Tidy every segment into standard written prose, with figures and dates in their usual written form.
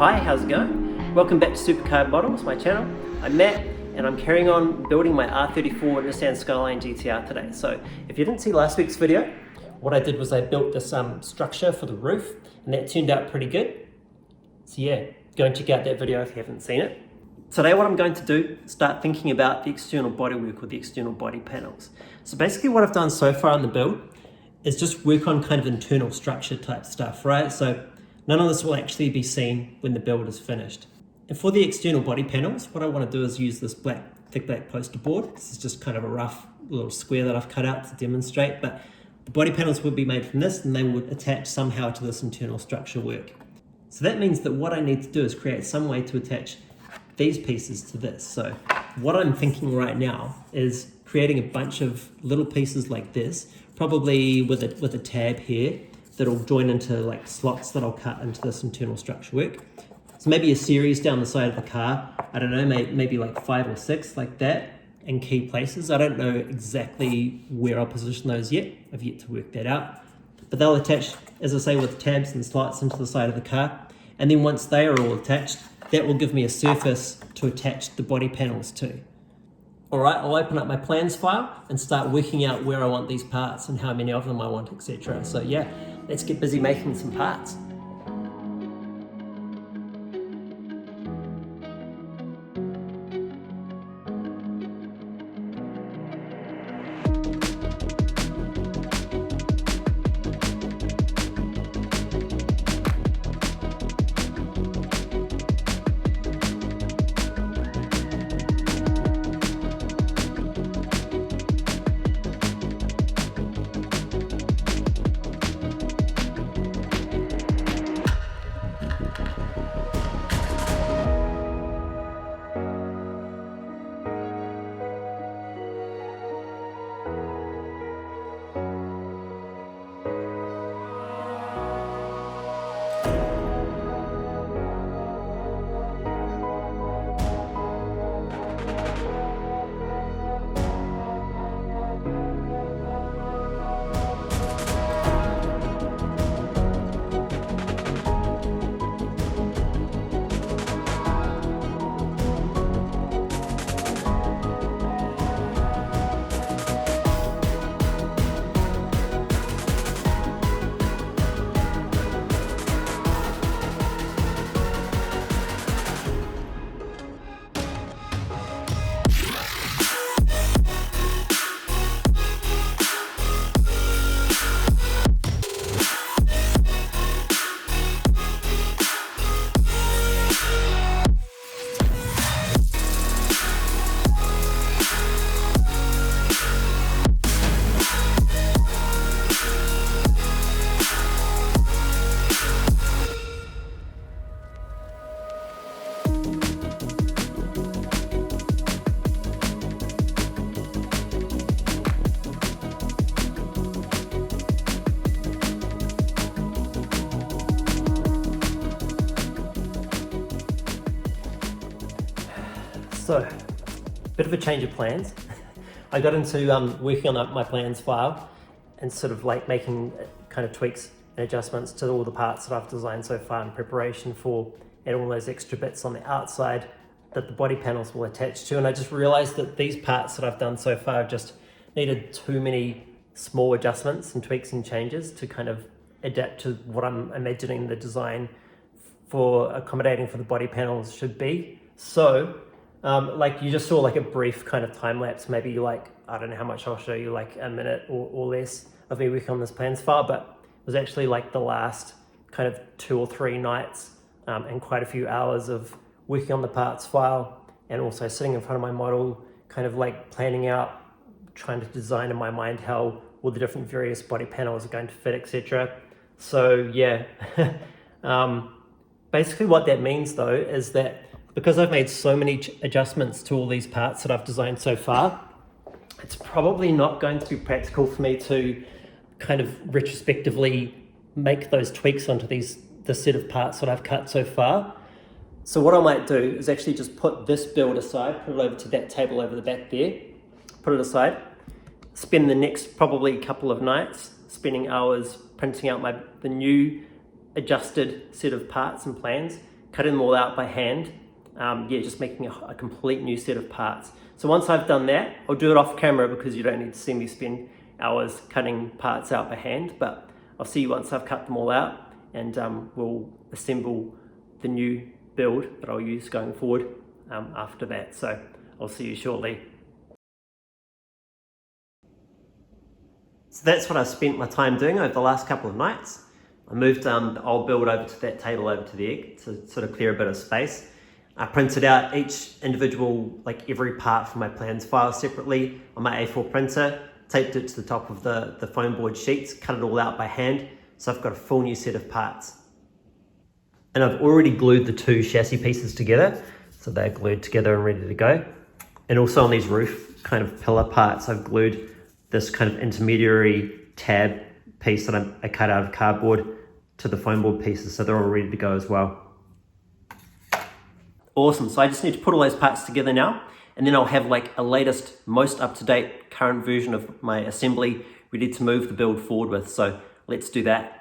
Hi, how's it going? Welcome back to SuperCard Models, my channel. I'm Matt and I'm carrying on building my R34 Nissan Skyline GTR today. So if you didn't see last week's video, what I did was I built this structure for the roof and that turned out pretty good. So yeah, go and check out that video if you haven't seen it. Today what I'm going to do is start thinking about the external bodywork or the external body panels. So basically what I've done so far in the build is just work on kind of internal structure type stuff, right? So none of this will actually be seen when the build is finished. And for the external body panels, what I want to do is use this thick black poster board. This is just kind of a rough little square that I've cut out to demonstrate, but the body panels will be made from this and they would attach somehow to this internal structure work. So that means that what I need to do is create some way to attach these pieces to this. So what I'm thinking right now is creating a bunch of little pieces like this, probably with a tab here that'll join into like slots that I'll cut into this internal structure work. So maybe a series down the side of the car, I don't know, maybe like 5 or 6 like that in key places. I don't know exactly where I'll position those yet. I've yet to work that out. But they'll attach, as I say, with tabs and slots into the side of the car. And then once they are all attached, that will give me a surface to attach the body panels to. All right, I'll open up my plans file and start working out where I want these parts and how many of them I want, etc. So yeah, let's get busy making some parts. So, bit of a change of plans. I got into working on my plans file and sort of like making kind of tweaks and adjustments to all the parts that I've designed so far in preparation for adding all those extra bits on the outside that the body panels will attach to. And I just realized that these parts that I've done so far just needed too many small adjustments and tweaks and changes to kind of adapt to what I'm imagining the design for accommodating for the body panels should be. So, like you just saw like a brief kind of time lapse, maybe like, I don't know how much I'll show you, like a minute or less of me working on this plans file, but it was actually like the last kind of 2 or 3 nights and quite a few hours of working on the parts file and also sitting in front of my model, kind of like planning out, trying to design in my mind how all the different various body panels are going to fit, etc. So yeah, basically what that means though is that because I've made so many adjustments to all these parts that I've designed so far, it's probably not going to be practical for me to kind of retrospectively make those tweaks onto the set of parts that I've cut so far. So what I might do is actually just put this build aside, put it over to that table over the back there, put it aside, spend the next probably couple of nights spending hours printing out the new adjusted set of parts and plans, cutting them all out by hand. Yeah, just making a complete new set of parts. So once I've done that, I'll do it off camera because you don't need to see me spend hours cutting parts out by hand, but I'll see you once I've cut them all out, and we'll assemble the new build that I'll use going forward after that. So I'll see you shortly. So that's what I've spent my time doing over the last couple of nights. I moved the old build over to that table over to the egg to sort of clear a bit of space. I printed out each individual, like every part from my plans file separately on my A4 printer, taped it to the top of the foam board sheets, cut it all out by hand, so I've got a full new set of parts. And I've already glued the two chassis pieces together, so they're glued together and ready to go. And also on these roof kind of pillar parts, I've glued this kind of intermediary tab piece that I cut out of cardboard to the foam board pieces, so they're all ready to go as well. Awesome, so I just need to put all those parts together now, and then I'll have like a latest, most up-to-date current version of my assembly ready to move the build forward with, so let's do that.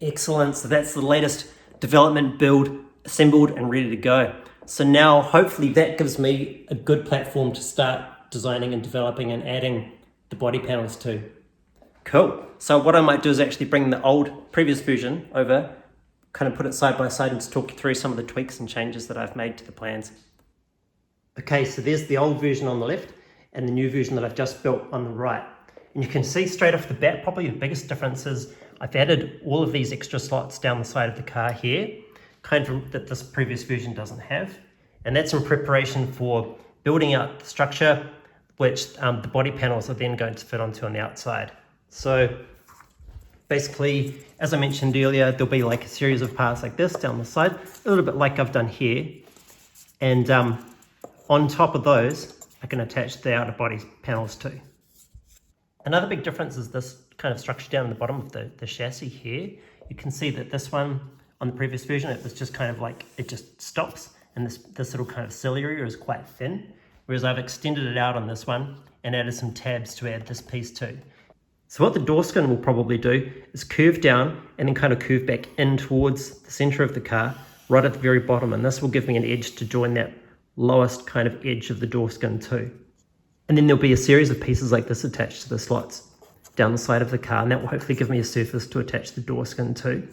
Excellent, so that's the latest development build assembled and ready to go. So now hopefully that gives me a good platform to start designing and developing and adding the body panels to. Cool, so what I might do is actually bring the old previous version over, kind of put it side by side and just talk you through some of the tweaks and changes that I've made to the plans. Okay, so there's the old version on the left and the new version that I've just built on the right. And you can see straight off the bat, probably the biggest difference is I've added all of these extra slots down the side of the car here, kind of that this previous version doesn't have. And that's in preparation for building out the structure, which the body panels are then going to fit onto on the outside. So basically, as I mentioned earlier, there'll be like a series of parts like this down the side, a little bit like I've done here. And on top of those, I can attach the outer body panels too. Another big difference is this kind of structure down in the bottom of the chassis here. You can see that this one on the previous version, it was just kind of like, it just stops, and this little kind of sill area is quite thin, whereas I've extended it out on this one and added some tabs to add this piece too. So what the door skin will probably do is curve down and then kind of curve back in towards the center of the car, right at the very bottom, and this will give me an edge to join that lowest kind of edge of the door skin too. And then there'll be a series of pieces like this attached to the slots down the side of the car, and that will hopefully give me a surface to attach the door skin to.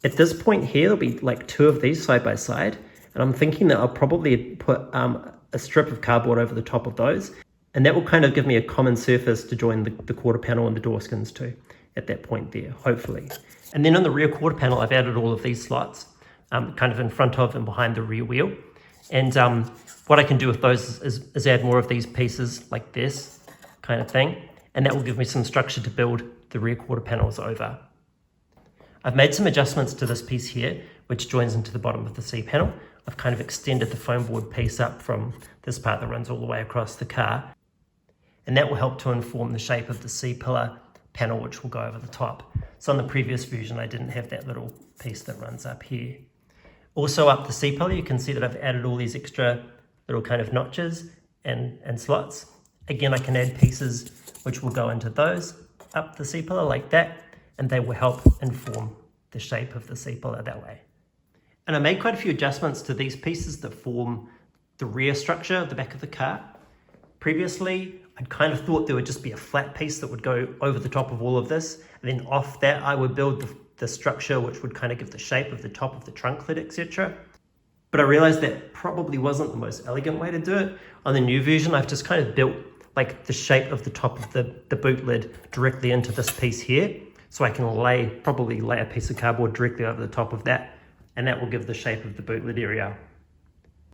At this point here, there'll be like 2 of these side by side, and I'm thinking that I'll probably put a strip of cardboard over the top of those, and that will kind of give me a common surface to join the quarter panel and the door skins to at that point there, hopefully. And then on the rear quarter panel, I've added all of these slots kind of in front of and behind the rear wheel. And what I can do with those is add more of these pieces like this kind of thing, and that will give me some structure to build the rear quarter panels over. I've made some adjustments to this piece here, which joins into the bottom of the C panel. I've kind of extended the foam board piece up from this part that runs all the way across the car, and that will help to inform the shape of the C-pillar panel, which will go over the top. So on the previous version, I didn't have that little piece that runs up here. Also up the C-pillar, you can see that I've added all these extra little kind of notches and slots. Again, I can add pieces which will go into those up the C-pillar like that, and they will help inform the shape of the C-pillar that way. And I made quite a few adjustments to these pieces that form the rear structure of the back of the car. Previously, I'd kind of thought there would just be a flat piece that would go over the top of all of this, and then off that I would build the structure which would kind of give the shape of the top of the trunk lid, etc. But I realized that probably wasn't the most elegant way to do it. On the new version, I've just kind of built like the shape of the top of the boot lid directly into this piece here. So I can probably lay a piece of cardboard directly over the top of that, and that will give the shape of the boot lid area.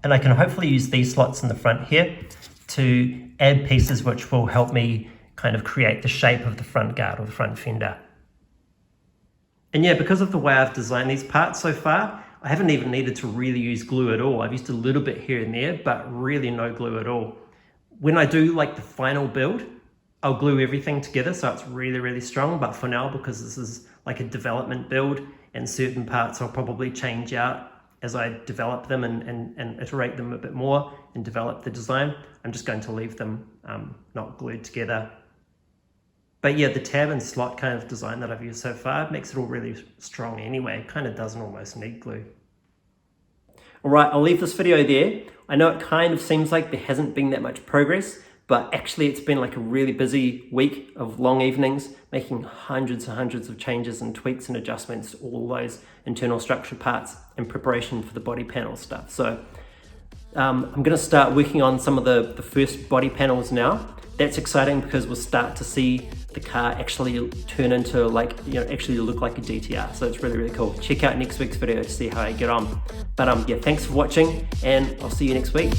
And I can hopefully use these slots in the front here to add pieces which will help me kind of create the shape of the front guard or the front fender. And yeah, because of the way I've designed these parts so far, I haven't even needed to really use glue at all. I've used a little bit here and there, but really no glue at all. When I do like the final build, I'll glue everything together so it's really, really strong. But for now, because this is like a development build and certain parts I'll probably change out as I develop them and iterate them a bit more and develop the design, I'm just going to leave them not glued together. But yeah, the tab and slot kind of design that I've used so far makes it all really strong anyway. It kind of doesn't almost need glue. All right, I'll leave this video there. I know it kind of seems like there hasn't been that much progress, but actually it's been like a really busy week of long evenings, making hundreds and hundreds of changes and tweaks and adjustments to all those internal structure parts in preparation for the body panel stuff. So I'm going to start working on some of the first body panels now. That's exciting because we'll start to see the car actually turn into actually look like a GTR. So it's really, really cool. Check out next week's video to see how I get on. But yeah, thanks for watching, and I'll see you next week.